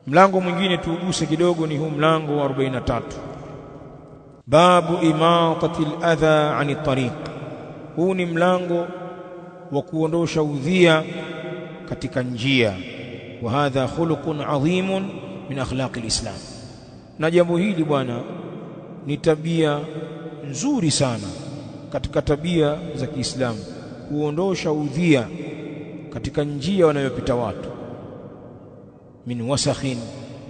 Mlango mwingine tuuguse kidogo ni huu mlango wa 43, babu imatati al-adha 'ani tariq. Huu ni mlango wa kuondosha udhia katika njia, wa hadha khuluqun 'adhimun min akhlaqi al-islam. Na jambo hili bwana ni tabia nzuri sana katika tabia za Kiislamu, kuondosha udhia katika njia wanayopita watu. Min wasakhin,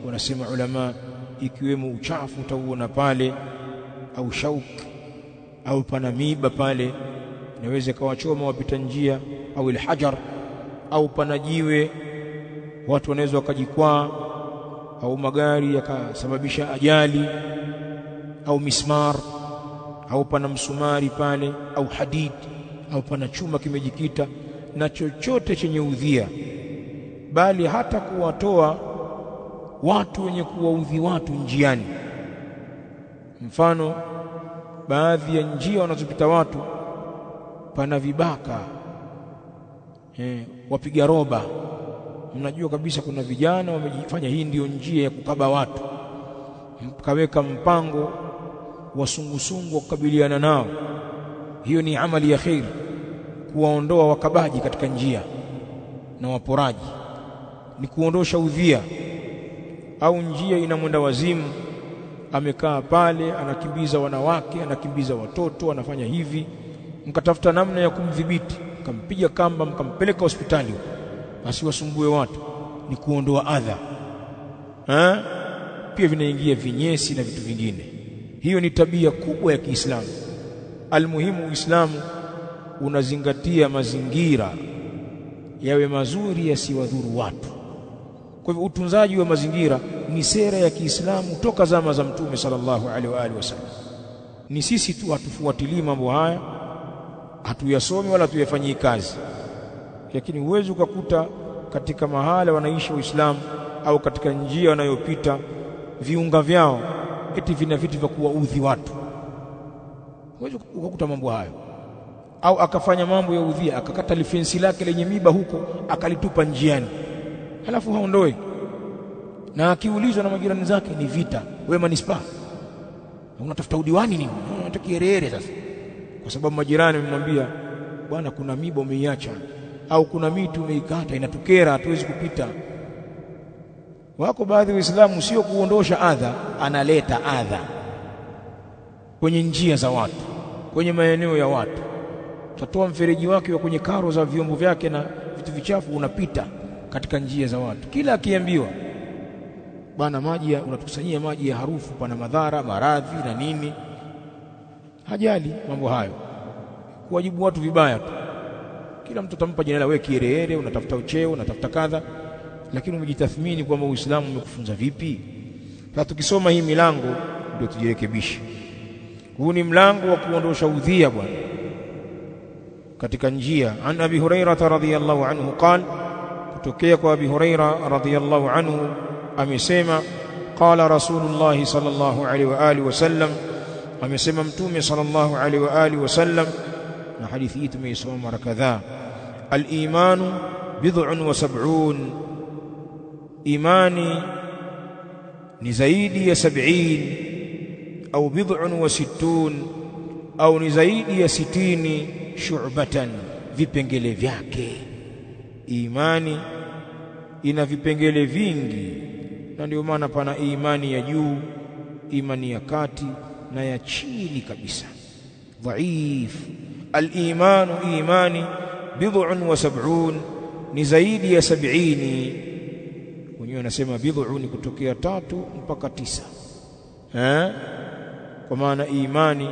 wanasema ulama, ikiwemo uchafu utauona pale, au shauk, au pana miba pale inaweza kawachoma wapita njia, au alhajar, au pana jiwe watu wanaweza wakajikwaa, au magari yakasababisha ajali, au mismar, au pana msumari pale, au hadid, au pana chuma kimejikita, na chochote chenye udhia, bali hata kuwatoa watu wenye kuwaudhi watu njiani. Mfano, baadhi ya njia wanazopita watu pana vibaka, wapiga roba. Mnajua kabisa kuna vijana wamejifanya hii ndiyo njia ya kukaba watu, mkaweka mpango wa sungusungu wa kukabiliana nao. Hiyo ni amali ya khair, kuwaondoa wakabaji katika njia na waporaji, ni kuondosha udhia. Au njia ina mwenda wazimu, amekaa pale anakimbiza wanawake, anakimbiza watoto, anafanya hivi, mkatafuta namna ya kumdhibiti, mkampiga kamba, mkampeleka hospitali asiwasumbue watu, ni kuondoa adha. Pia vinaingia vinyesi na vitu vingine. Hiyo ni tabia kubwa ya Kiislamu. Almuhimu, Uislamu unazingatia mazingira yawe mazuri, yasiwadhuru watu. Kwa hivyo utunzaji wa mazingira ni sera ya Kiislamu toka zama za Mtume sallallahu alaihi wa alihi wasallam. Ni sisi tu hatufuatilii mambo haya, hatuyasomi wala hatuyafanyii kazi. Lakini huwezi ukakuta katika mahala wanaishi Waislamu au katika njia wanayopita viunga vyao eti vina vitu vya kuwaudhi watu. Huwezi ukakuta mambo hayo. Au akafanya mambo ya udhia, akakata lifensi lake lenye miba huko akalitupa njiani, halafu haondoe, na akiulizwa na majirani zake ni vita. Wewe manispaa unatafuta udiwani nini? Unataka kierere sasa, kwa sababu majirani wamemwambia bwana, kuna miba umeiacha, au kuna miti umeikata inatukera, hatuwezi kupita. Wako baadhi ya Waislamu sio kuondosha adha, analeta adha kwenye njia za watu, kwenye maeneo ya watu. Utatoa mfereji wake wa kwenye karo za vyombo vyake na vitu vichafu, unapita katika njia za watu. Kila akiambiwa bwana, maji unatukusanyia maji ya harufu, pana madhara, maradhi na nini, hajali mambo hayo, kuwajibu watu vibaya tu. Kila mtu atampa jina la wewe kierere, unatafuta ucheo, unatafuta kadha, lakini umejitathmini kwamba Uislamu umekufunza vipi? Sasa tukisoma hii milango ndio tujirekebishe. Huu ni mlango wa kuondosha udhia bwana katika njia. An Abi Hurairah radhiyallahu anhu qala, kutokea kwa Abi Hurairah radhiyallahu anhu amesema, qala Rasulullah sallallahu alaihi wa alihi wasallam, amesema Mtume sallallahu alaihi wa alihi wasallam, na hadithi hii tumeisoma mara kadhaa. Al-imanu bid'un wa sab'un, imani ni zaidi ya 70, au bid'un wa sittun, au ni zaidi ya 60, shu'batan, vipengele vyake. Imani ina vipengele vingi, na ndio maana pana imani ya juu, imani ya kati na ya chini kabisa, dhaif. Al-imanu, imani, bid'un wa sab'un, ni zaidi ya 70. Wenyewe wanasema bid'un kutokea 3 mpaka 9, kwa maana imani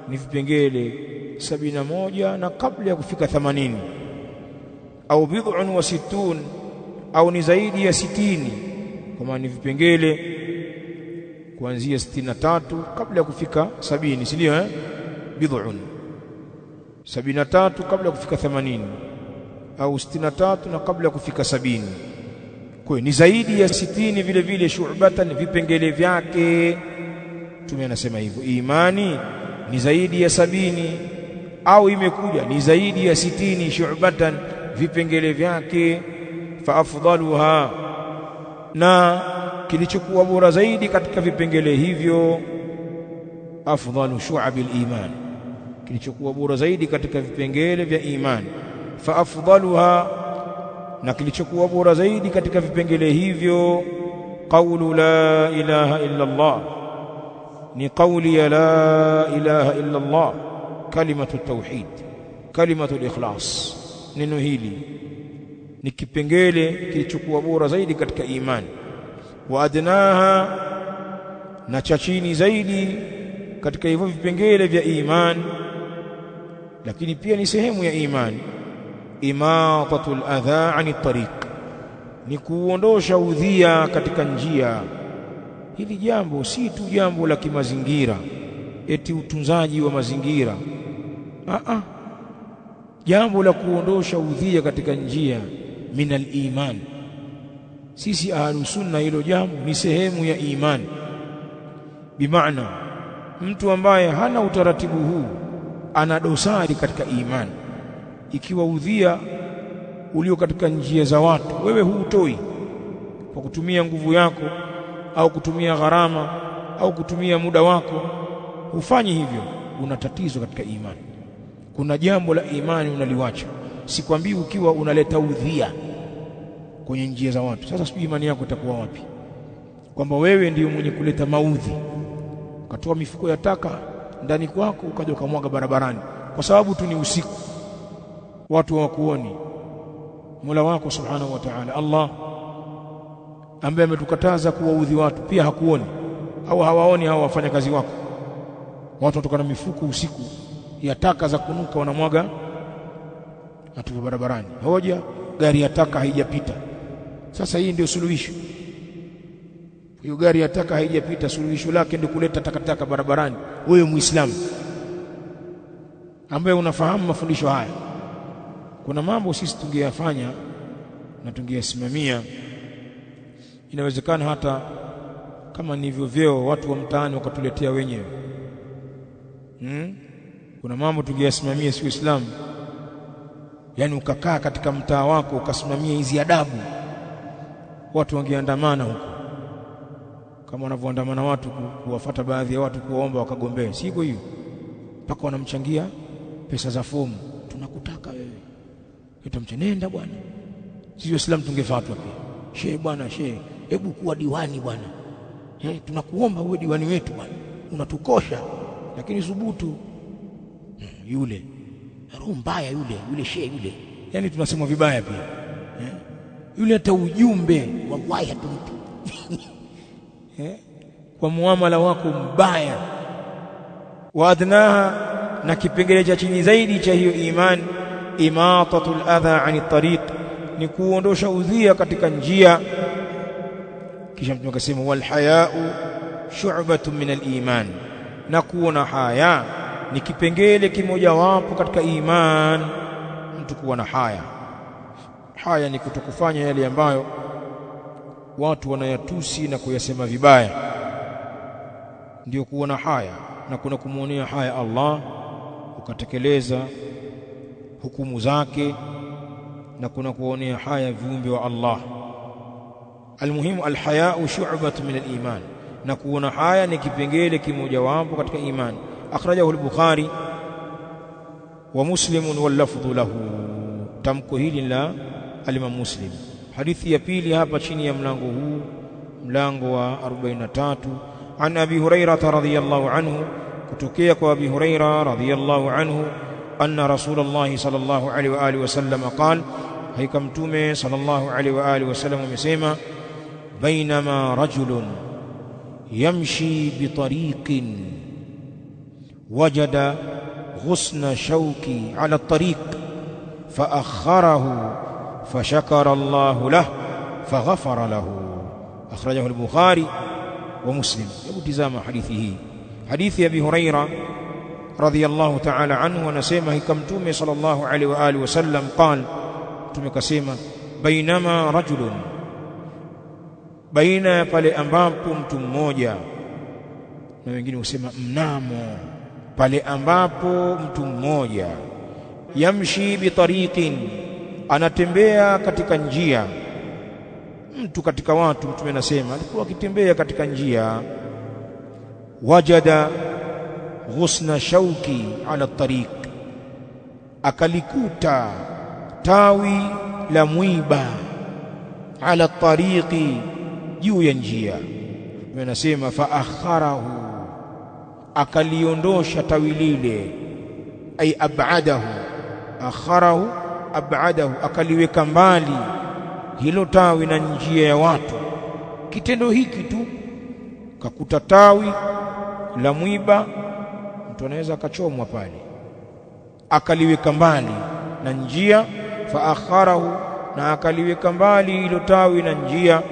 ni vipengele 71 na kabla ya kufika 80. Au bid'un wa sittun, au ni zaidi ya 60, kwa maana ni vipengele kuanzia 63 kabla ya kufika 70, si ndio? Bid'un 73 kabla ya kufika 80, au 63 na kabla ya kufika 70. Kwa ni zaidi ya 60 vile vile, shu'batan, vipengele vyake. Mtume anasema hivyo, imani ni zaidi ya 70, au imekuja ni zaidi ya 60, shu'batan, vipengele vyake. Fa afdaluha, na kilichokuwa bora zaidi katika vipengele hivyo afdalu shu'abil iman, kilichokuwa bora zaidi katika vipengele vya imani. Fa afdaluha, na kilichokuwa bora zaidi katika vipengele hivyo qawlu la ilaha illa Allah, ni qawli ya la ilaha illa Allah, kalimatu tauhid, kalimatu ikhlas. Neno hili ni kipengele kilichokuwa bora zaidi katika imani. Wa adnaha, na cha chini zaidi katika hivyo vipengele vya imani, lakini pia ni sehemu ya imani. Imatatul adha ani tariq, ni kuondosha udhia katika njia. Hili jambo si tu jambo la kimazingira, eti utunzaji wa mazingira. Jambo la kuondosha udhia katika njia minal iman. Sisi ahlus sunna, hilo jambo ni sehemu ya imani. Bimaana mtu ambaye hana utaratibu huu ana dosari katika imani. Ikiwa udhia ulio katika njia za watu wewe huutoi kwa kutumia nguvu yako au kutumia gharama au kutumia muda wako, hufanyi hivyo, una tatizo katika imani. Kuna jambo la imani unaliwacha. Sikwambii ukiwa unaleta udhia kwenye njia za watu. Sasa sijui imani yako itakuwa wapi, kwamba wewe ndiyo mwenye kuleta maudhi, ukatoa mifuko ya taka ndani kwako ukaja ukamwaga barabarani kwa sababu tu ni usiku, watu hawakuoni. Mola wako subhanahu wa ta'ala, Allah ambaye ametukataza kuwaudhi watu, pia hakuoni au hawaoni hao wafanyakazi wako. Watu watoka na mifuko usiku ya taka za kunuka wanamwaga atupa barabarani, hoja gari ya taka haijapita. Sasa hii ndio suluhisho. Hiyo gari ya taka haijapita, suluhisho lake ndio kuleta takataka barabarani. Wewe Muislamu ambaye unafahamu mafundisho haya, kuna mambo sisi tungeyafanya na tungeyasimamia. Inawezekana hata kama nivyo vyeo watu wa mtaani wakatuletea wenyewe. Kuna mambo tungeyasimamia si Uislamu. Yani ukakaa katika mtaa wako ukasimamia hizi adabu, watu wangeandamana huko kama wanavyoandamana watu kuwafuata baadhi ya watu kuwaomba wakagombea. Siko hiyo, mpaka wanamchangia pesa za fomu. Tunakutaka wewe, tutamchenenda bwana. Sisi Waislamu tungefuatwa pia. Shehe bwana, shehe, hebu kuwa diwani bwana. Tunakuomba uwe diwani wetu bwana, unatukosha. Lakini thubutu yule roho mbaya, yule shehe yule, yani tunasema vibaya pia. Yule hata ujumbe wallahi hatumpi kwa muamala wako mbaya. Wa adnaha, na kipengele cha chini zaidi cha hiyo imani, imatatul adha ani tariq, ni kuondosha udhia katika njia. Kisha Mtume akasema wal haya'u shu'batun min al-iman, na kuona haya ni kipengele kimojawapo katika iman. Mtu kuwa na haya. Haya ni kutokufanya yale ambayo watu wanayatusi na kuyasema vibaya, ndio kuona haya. Na kuna kumuonea haya Allah ukatekeleza hukumu zake, na kuna kuonea haya viumbe wa Allah. Almuhimu alhaya'u shu'batun min al-iman, na kuona haya ni kipengele kimojawapo katika imani. Akhrajahu al-Bukhari wa Muslim wal lafdhu lahu. Tamko hili la al-Imam Muslim. Hadithi ya pili hapa chini ya mlango huu, mlango wa 43, an Abi Hurairah radhiyallahu anhu, kutokea kwa Abi Hurairah radhiyallahu anhu, anna Rasulullah sallallahu alaihi wa alihi wasallam qala, hakika Mtume sallallahu alaihi wa alihi wasallam amesema, bainama rajulun yamshi bitariqin wajada ghusna shawki ala at-tariq فأخره فشكر الله له فغفر له. أخرجه البخاري ومسلم. يبتزام حديثه حديث أبي هريرة رضي الله تعالى عنه، ونسيمه كمتومي صلى الله عليه وآله وسلم قال، تمكسيما بينما رجل، بين pale ambapo mtu mmoja, na wengine husema mnamo, pale ambapo mtu mmoja, yamshi bitariqin, anatembea katika njia, mtu katika watu, mtume anasema alikuwa akitembea katika njia, wajada ghusna shauki ala tariq, akalikuta tawi la mwiba ala tariqi, juu ya njia. Mtume anasema fa akharahu, akaliondosha tawi lile, ay ab'adahu, akharahu ab'adahu, akaliweka mbali hilo tawi na njia ya watu. Kitendo hiki tu, kakuta tawi la mwiba, mtu anaweza akachomwa pale, akaliweka mbali na njia. Fa akharahu, na akaliweka mbali hilo tawi na njia.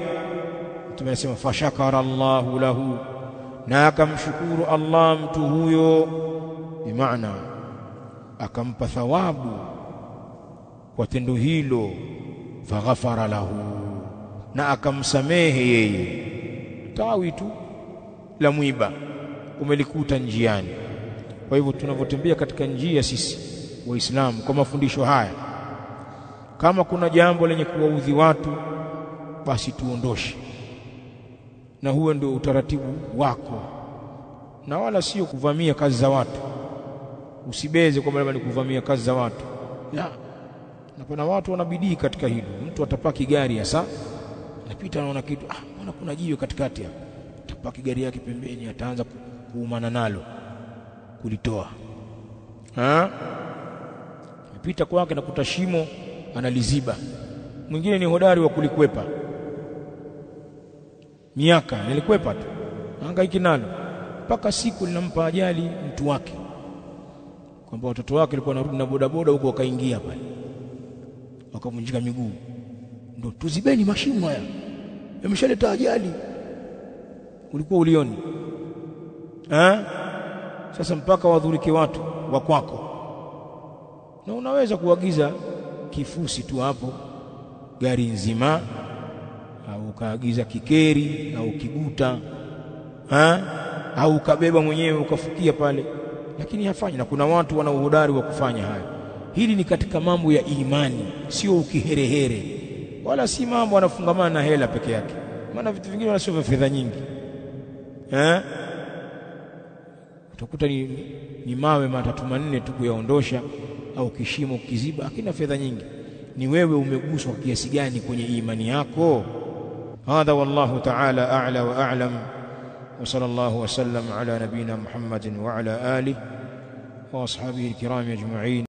Mtume anasema fa shakara Allahu lahu, na akamshukuru Allah mtu huyo, bimaana akampa thawabu kwa tendo hilo. Faghafara lahu, na akamsamehe yeye. Tawi tu la mwiba umelikuta njiani. Kwa hivyo tunavyotembea katika njia sisi Waislamu kwa mafundisho haya, kama kuna jambo lenye kuwaudhi watu, basi tuondoshe, na huo ndio utaratibu wako, na wala sio kuvamia kazi za watu. Usibeze kwamba labda ni kuvamia kazi za watu, la. Na kuna watu wanabidii katika hilo. Mtu atapaki gari hasa, anapita anaona kitu, mbona kuna jiwe katikati hapa, atapaki gari yake pembeni, ataanza kuumana nalo kulitoa. Anapita kwake nakuta shimo, analiziba. Mwingine ni hodari wa kulikwepa, miaka nilikwepa tu, hangaiki nalo mpaka siku linampa ajali mtu wake, kwamba watoto wake walikuwa wanarudi na bodaboda huko, wakaingia pale wakavunjika miguu. Ndio tuzibeni mashimo haya, yameshaleta ajali, ulikuwa ulioni. Sasa mpaka wadhurike watu wa kwako, na unaweza kuagiza kifusi tu hapo, gari nzima, au ukaagiza kikeri au kiguta, au ukabeba mwenyewe ukafukia pale, lakini hafanyi. Na kuna watu wana uhodari wa kufanya hayo. Hili ni katika mambo ya imani, sio ukiherehere, wala si mambo anafungamana na hela peke yake, maana vitu vingine wala sio vya fedha nyingi. Utakuta ni mawe matatu manne tu kuyaondosha, au kishimo kiziba, hakina fedha nyingi. Ni wewe umeguswa kiasi gani kwenye imani yako. Hadha wallahu ta'ala a'la wa a'lam, wa sallallahu wa sallam ala nabina Muhammadin wa ala alihi wa ashabihi alkiram ajma'in.